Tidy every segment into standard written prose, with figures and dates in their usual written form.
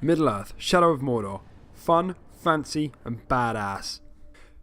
Middle-earth, Shadow of Mordor. Fun, fancy, and badass.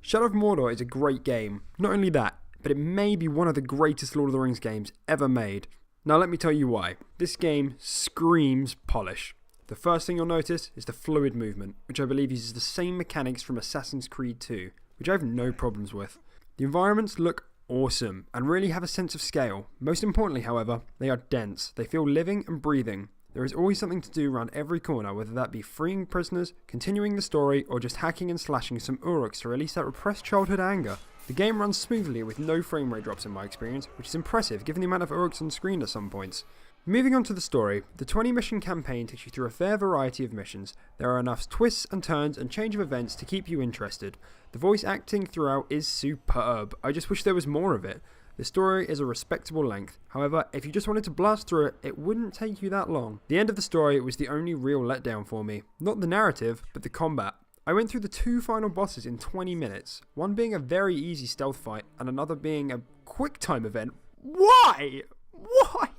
Shadow of Mordor is a great game. Not only that, but it may be one of the greatest Lord of the Rings games ever made. Now let me tell you why. This game screams polish. The first thing you'll notice is the fluid movement, which I believe uses the same mechanics from Assassin's Creed 2, which I have no problems with. The environments look awesome and really have a sense of scale. Most importantly, however, they are dense. They feel living and breathing. There is always something to do around every corner, whether that be freeing prisoners, continuing the story, or just hacking and slashing some Uruks to release that repressed childhood anger. The game runs smoothly with no frame rate drops in my experience, which is impressive given the amount of Uruks on screen at some points. Moving on to the story, the 20 mission campaign takes you through a fair variety of missions. There are enough twists and turns and change of events to keep you interested. The voice acting throughout is superb. I just wish there was more of it. The story is a respectable length. However, if you just wanted to blast through it, it wouldn't take you that long. The end of the story was the only real letdown for me. Not the narrative, but the combat. I went through the two final bosses in 20 minutes, one being a very easy stealth fight and another being a quick time event. Why? Why?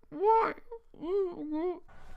Why?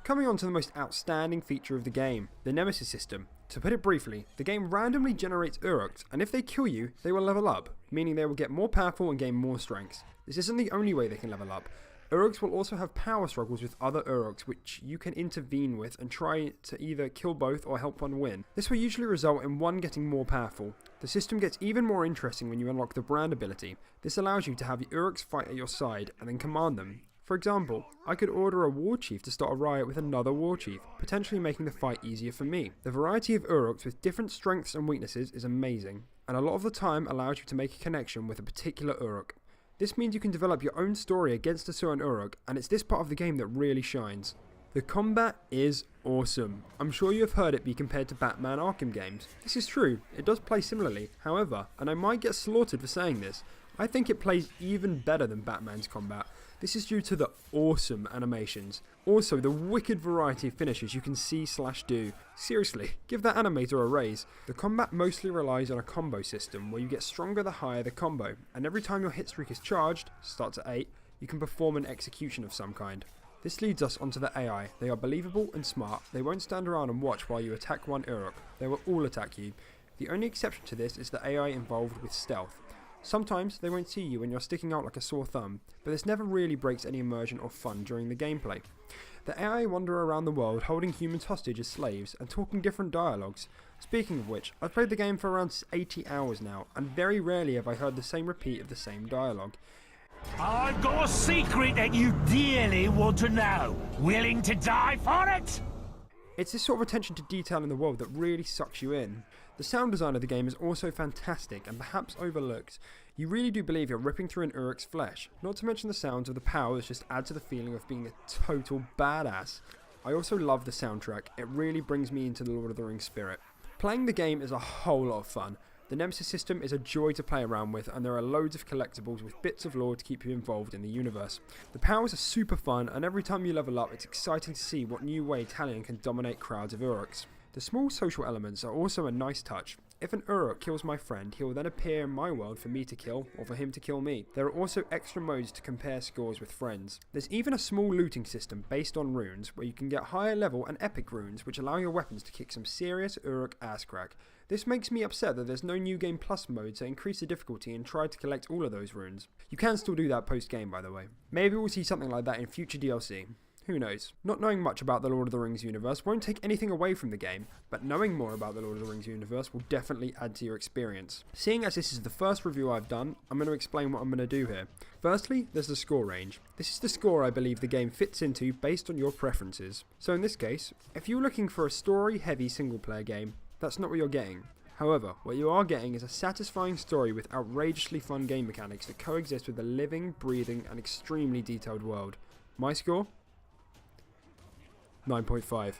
Coming on to the most outstanding feature of the game, the Nemesis system. To put it briefly, the game randomly generates Uruks, and if they kill you, they will level up, meaning they will get more powerful and gain more strengths. This isn't the only way they can level up. Uruks will also have power struggles with other Uruks, which you can intervene with and try to either kill both or help one win. This will usually result in one getting more powerful. The system gets even more interesting when you unlock the brand ability. This allows you to have your Uruks fight at your side and then command them. For example, I could order a war chief to start a riot with another war chief, potentially making the fight easier for me. The variety of Uruks with different strengths and weaknesses is amazing, and a lot of the time allows you to make a connection with a particular Uruk. This means you can develop your own story against a certain Uruk, and it's this part of the game that really shines. The combat is awesome. I'm sure you have heard it be compared to Batman Arkham games. This is true, it does play similarly. However, and I might get slaughtered for saying this, I think it plays even better than Batman's combat. This is due to the awesome animations. Also, the wicked variety of finishes you can see/do. Seriously, give that animator a raise. The combat mostly relies on a combo system where you get stronger the higher the combo, and every time your hit streak is charged, starts at 8, you can perform an execution of some kind. This leads us onto the AI. They are believable and smart. They won't stand around and watch while you attack one Uruk. They will all attack you. The only exception to this is the AI involved with stealth. Sometimes they won't see you when you're sticking out like a sore thumb, but this never really breaks any immersion or fun during the gameplay. The AI wander around the world holding humans hostage as slaves and talking different dialogues. Speaking of which, I've played the game for around 80 hours now, and very rarely have I heard the same repeat of the same dialogue. I've got a secret that you dearly want to know. Willing to die for it? It's this sort of attention to detail in the world that really sucks you in. The sound design of the game is also fantastic and perhaps overlooked. You really do believe you're ripping through an Uruk's flesh, not to mention the sounds of the powers just add to the feeling of being a total badass. I also love the soundtrack, it really brings me into the Lord of the Rings spirit. Playing the game is a whole lot of fun. The Nemesis system is a joy to play around with, and there are loads of collectibles with bits of lore to keep you involved in the universe. The powers are super fun, and every time you level up it's exciting to see what new way Talion can dominate crowds of Uruks. The small social elements are also a nice touch. If an Uruk kills my friend, he will then appear in my world for me to kill, or for him to kill me. There are also extra modes to compare scores with friends. There's even a small looting system based on runes, where you can get higher level and epic runes, which allow your weapons to kick some serious Uruk ass crack. This makes me upset that there's no New Game Plus mode to increase the difficulty and try to collect all of those runes. You can still do that post game, by the way. Maybe we'll see something like that in future DLC. Who knows? Not knowing much about the Lord of the Rings universe won't take anything away from the game, but knowing more about the Lord of the Rings universe will definitely add to your experience. Seeing as this is the first review I've done, I'm going to explain what I'm going to do here. Firstly, there's the score range. This is the score I believe the game fits into based on your preferences. So in this case, if you're looking for a story-heavy single-player game, that's not what you're getting. However, what you are getting is a satisfying story with outrageously fun game mechanics that coexist with a living, breathing, and extremely detailed world. My score? 9.5.